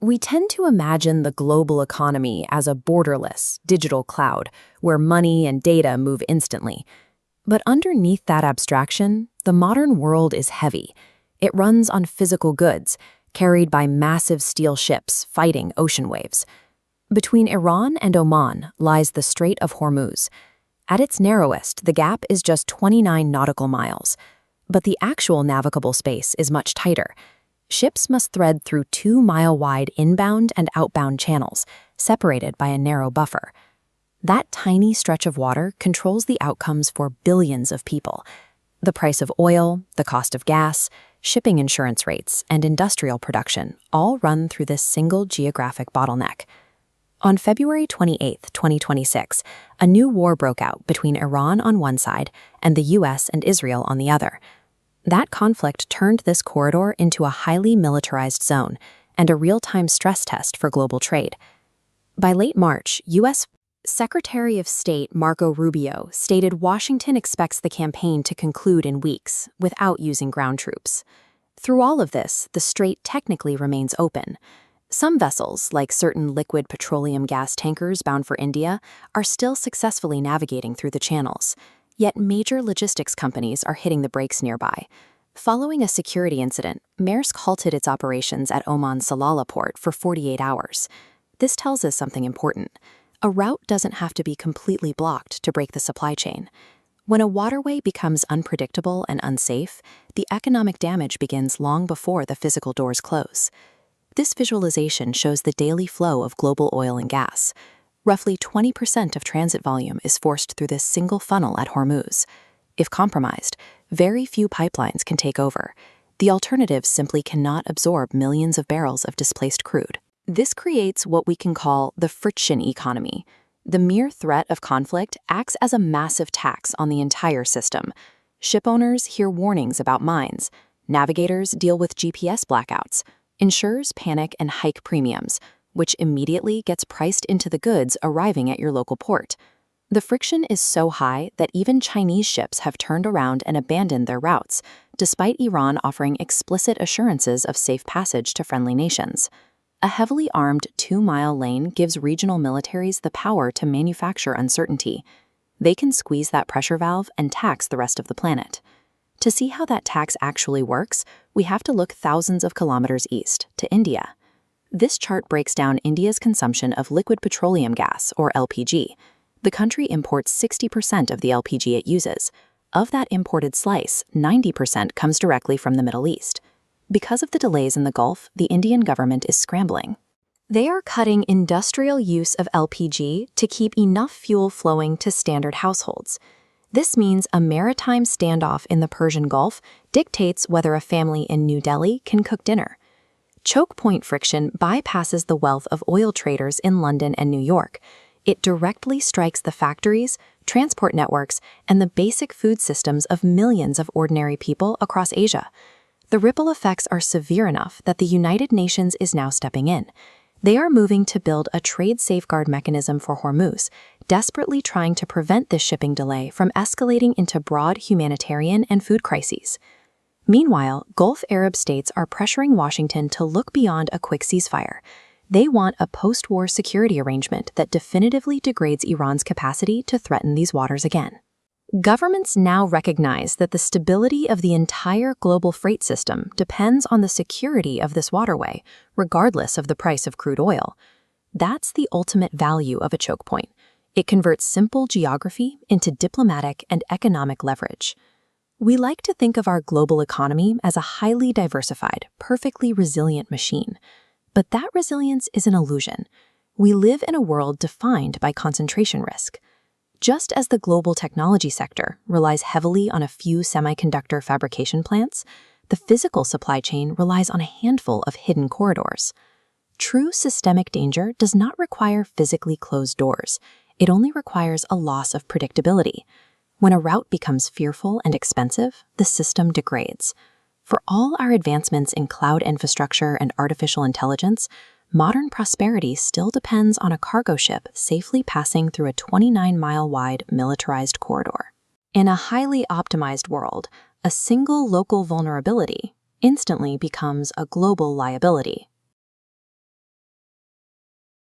We tend to imagine the global economy as a borderless, digital cloud where money and data move instantly. But underneath that abstraction, the modern world is heavy. It runs on physical goods, carried by massive steel ships fighting ocean waves. Between Iran and Oman lies the Strait of Hormuz. At its narrowest, the gap is just 29 nautical miles. But the actual navigable space is much tighter. Ships must thread through 2-mile-wide inbound and outbound channels, separated by a narrow buffer. That tiny stretch of water controls the outcomes for billions of people. The price of oil, the cost of gas, shipping insurance rates, and industrial production all run through this single geographic bottleneck. On February 28, 2026, a new war broke out between Iran on one side and the U.S. and Israel on the other. That conflict turned this corridor into a highly militarized zone and a real-time stress test for global trade. By late March, U.S. Secretary of State Marco Rubio stated Washington expects the campaign to conclude in weeks without using ground troops. Through all of this, the strait technically remains open. Some vessels, like certain liquid petroleum gas tankers bound for India, are still successfully navigating through the channels. Yet major logistics companies are hitting the brakes nearby. Following a security incident, Maersk halted its operations at Oman's Salalah port for 48 hours. This tells us something important. A route doesn't have to be completely blocked to break the supply chain. When a waterway becomes unpredictable and unsafe, the economic damage begins long before the physical doors close. This visualization shows the daily flow of global oil and gas. Roughly 20% of transit volume is forced through this single funnel at Hormuz. If compromised, very few pipelines can take over. The alternatives simply cannot absorb millions of barrels of displaced crude. This creates what we can call the friction economy. The mere threat of conflict acts as a massive tax on the entire system. Shipowners hear warnings about mines. Navigators deal with GPS blackouts. Insurers panic and hike premiums, which immediately gets priced into the goods arriving at your local port. The friction is so high that even Chinese ships have turned around and abandoned their routes, despite Iran offering explicit assurances of safe passage to friendly nations. A heavily armed 2-mile lane gives regional militaries the power to manufacture uncertainty. They can squeeze that pressure valve and tax the rest of the planet. To see how that tax actually works, we have to look thousands of kilometers east, to India. This chart breaks down India's consumption of liquid petroleum gas, or LPG. The country imports 60% of the LPG it uses. Of that imported slice, 90% comes directly from the Middle East. Because of the delays in the Gulf, the Indian government is scrambling. They are cutting industrial use of LPG to keep enough fuel flowing to standard households. This means a maritime standoff in the Persian Gulf dictates whether a family in New Delhi can cook dinner. Chokepoint friction bypasses the wealth of oil traders in London and New York. It directly strikes the factories, transport networks, and the basic food systems of millions of ordinary people across Asia. The ripple effects are severe enough that the United Nations is now stepping in. They are moving to build a trade safeguard mechanism for Hormuz, desperately trying to prevent this shipping delay from escalating into broad humanitarian and food crises. Meanwhile, Gulf Arab states are pressuring Washington to look beyond a quick ceasefire. They want a post-war security arrangement that definitively degrades Iran's capacity to threaten these waters again. Governments now recognize that the stability of the entire global freight system depends on the security of this waterway, regardless of the price of crude oil. That's the ultimate value of a choke point. It converts simple geography into diplomatic and economic leverage. We like to think of our global economy as a highly diversified, perfectly resilient machine. But that resilience is an illusion. We live in a world defined by concentration risk. Just as the global technology sector relies heavily on a few semiconductor fabrication plants, the physical supply chain relies on a handful of hidden corridors. True systemic danger does not require physically closed doors. It only requires a loss of predictability. When a route becomes fearful and expensive, the system degrades. For all our advancements in cloud infrastructure and artificial intelligence, modern prosperity still depends on a cargo ship safely passing through a 29-mile-wide militarized corridor. In a highly optimized world, a single local vulnerability instantly becomes a global liability.